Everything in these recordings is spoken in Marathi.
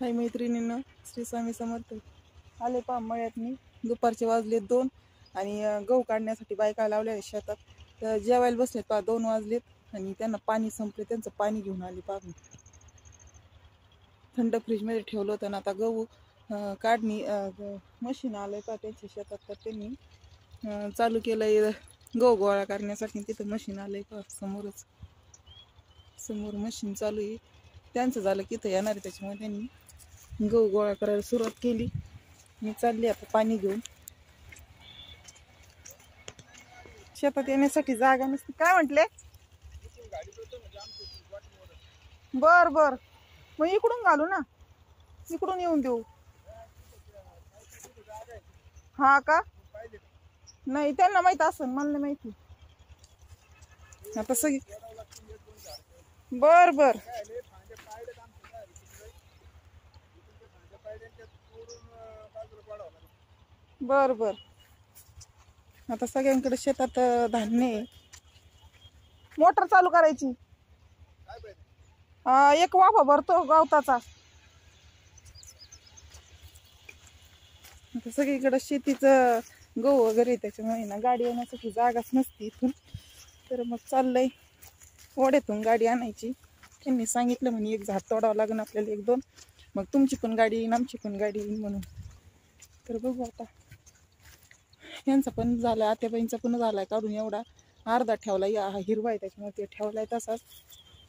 हाय मैत्रिणींनो, श्री स्वामी समर्थ. आले पहा मळ्यातनी. दुपारचे वाजलेत 2 आणि गहू काढण्यासाठी बायका लावल्या शेतात. तर जेवायला बसलेत पहा 2 वाजलेत आणि त्यांना पाणी संपले. त्यांचं पाणी घेऊन आली पहा. थंड फ्रीजमध्ये ठेवलं होतं ना. आता गहू काढणी मशीन आलंय पहा त्यांच्या शेतात. तर त्यांनी चालू केलंय गहू गोळा करण्यासाठी. तिथं मशीन आलंय पहा समोरच. समोर मशीन चालू आहे. त्यांचं झालं की इथं येणार आहे, त्याच्यामुळे त्यांनी गहू गोळा करायला सुरुवात केली. मी चालली आता पाणी घेऊन. शेतात येण्यासाठी जागा नसते. काय म्हटले? बर बर, मग इकडून घालू ना, इकडून येऊन देऊ. हा का? नाही, त्यांना माहित असेल, मला नाही माहिती. आता सगळी बर बर बर बर. आता सगळ्यांकडे शेतात धान्य आहे. मोटर चालू करायची. एक वाफा भरतो गवताचा. आता सगळीकडे शेतीचं गहू वगैरे, त्याच्यामुळे ना गाडी येण्यासाठी जागाच नसते इथून. तर मग चाललंय ओढ्यातून गाडी आणायची. त्यांनी सांगितलं म्हणे एक झाड तोडावं लागेल आपल्याला, 1-2, मग तुमची पण गाडी येईन, आमची पण गाडी येईन म्हणून. तर बघू आता. यांचा पण झाला, आत्याबाईंचा पण झालाय काढून. एवढा अर्धा ठेवलाय, हिरवा आहे त्याच्यामुळे ते ठेवलाय तसाच.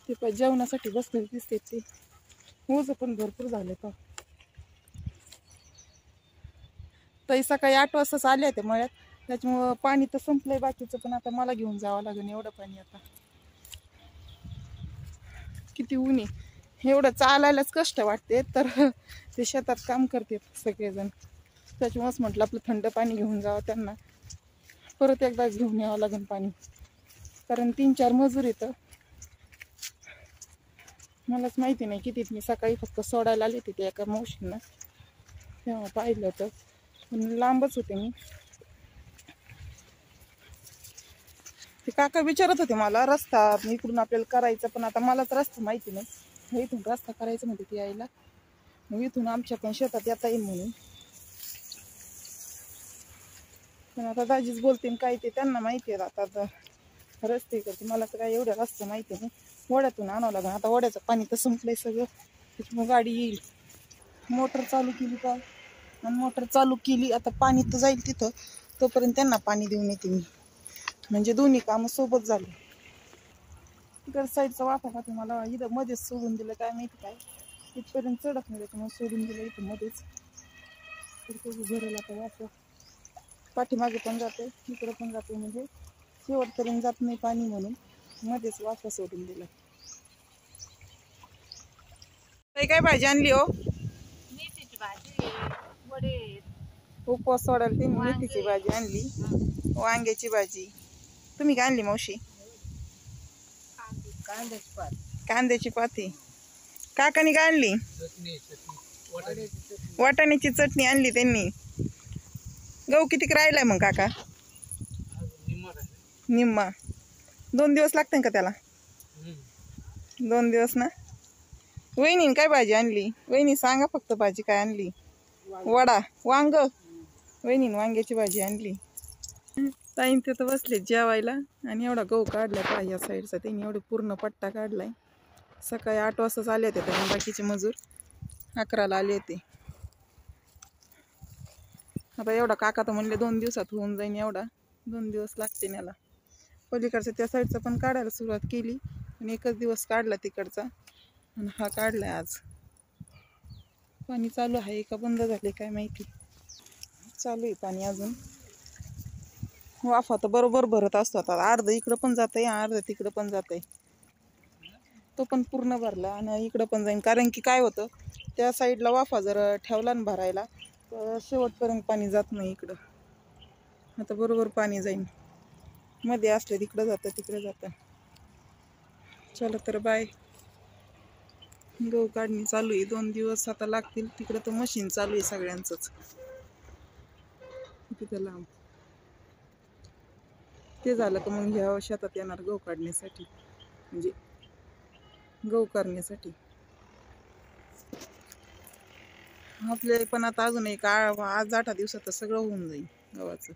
ते पण जेवणासाठी बसले दिसते. ते ऊस पण भरपूर झाले का. तरी सकाळी 8 वाजताच आले होते मळ्यात, त्याच्यामुळं पाणी तर संपलंय बाकीचं. पण आता मला घेऊन जावं लागेल एवढं पाणी. आता किती ऊन आहे, एवढं चालायलाच कष्ट वाटते. तर ते शेतात काम करते सगळेजण, त्याच्यामुळेच म्हटलं आपलं थंड पाणी घेऊन जावं. त्यांना परत एकदा घेऊन यावं लागेल पाणी, कारण 3-4 मजूर येतं. मलाच माहिती नाही किती. मी सकाळी फक्त सोडायला आले तिथे एका मावशींना, तेव्हा पाहिलं होतं, पण लांबच होते मी. ते काका विचारत होते मला रस्ता इकडून आपल्याला करायचा, पण आता मलाच रस्ता माहिती नाही. इथून रस्ता करायचा म्हणते ती यायला, मग इथून आमच्या पण शेतात येता येईल म्हणून. पण आता दाजीच बोलते काय ते त्यांना माहिती आहे. आता रस्ते करते, मला तर काय एवढ्या रस्ता माहिती नाही. ओढ्यातून आणावं लागेल. आता ओढ्याचं पाणी तर संपलंय सगळं, त्याच्यामुळे गाडी येईल. मोटर चालू केली का, आणि मोटर चालू केली आता पाणी तर जाईल तिथं, तोपर्यंत त्यांना पाणी देऊन येते मी. म्हणजे दोन्ही कामं सोबत झाली. तिकडे साईडचा वाफा का तुम्हाला इथं मध्येच सोडून दिलं, काय माहिती काय इथपर्यंत चढत नाही, त्याच्यामुळे सोडून दिलं इथं मध्येच. तर तो भरेल आता वाफा. पाठीमागे पण जाते, इकडे पण जाते, म्हणजे शेवटपर्यंत जात नाही पाणी म्हणून मध्येच वाफा सोडून दिला. काय भाजी आणली हो? मेथीची भाजी, वडे, उपवास सोडायला ते मेथीची भाजी आणली, वांग्याची भाजी. तुम्ही काय आणली मावशी? कांद्याची पाती. काकानी काय आणली? वाटाण्याची चटणी आणली त्यांनी. गहू कितीक राहिलाय मग काका? निम्मा. 2 दिवस लागते का त्याला? 2 दिवस ना. वहिनी काय भाजी आणली? वहिनी सांगा फक्त भाजी काय आणली. वडा, वांग. वहिनीने वांग्याची भाजी आणली. ताईन ते तर बसले जेवायला. आणि एवढा गहू काढलाय पहा या साईडचा. त्यांनी एवढे पूर्ण पट्टा काढलाय. सकाळी 8 वाजताच आले होते त्यांनी, बाकीचे मजूर 11ला आले होते. आता एवढा काका तर म्हणले 2 दिवसात होऊन जाईन. एवढा 2 दिवस लागते याला. पलीकडचा त्या साईडचा पण काढायला सुरुवात केली, पण एकच दिवस काढला तिकडचा, आणि हा काढलाय आज. पाणी चालू आहे का बंद झाले काय माहिती. चालू आहे पाणी अजून. वाफा तर बरोबर भरत असतो. आता अर्ध इकडं पण जात आहे, अर्ध तिकडं पण जात आहे. तो पण पूर्ण भरला आणि इकडं पण जाईन, कारण की काय होतं त्या साईडला वाफा जर ठेवला ना भरायला, तर शेवटपर्यंत पाणी जात नाही इकडं. आता बरोबर पाणी जाईन. मध्ये असले तिकडं जातं, तिकडे जातं. चला तर बाय. गहू काढणी चालू आहे. 2 दिवस आता लागतील. तिकडं तर मशीन चालू आहे सगळ्यांचंच तिथं लांब. ते झालं का मग ह्या शेतात येणार गहू काढण्यासाठी, म्हणजे गहू करण्यासाठी. आपले पण आता अजून एक आज 8 दिवसात तर सगळं होऊन जाईल गव्हाचं.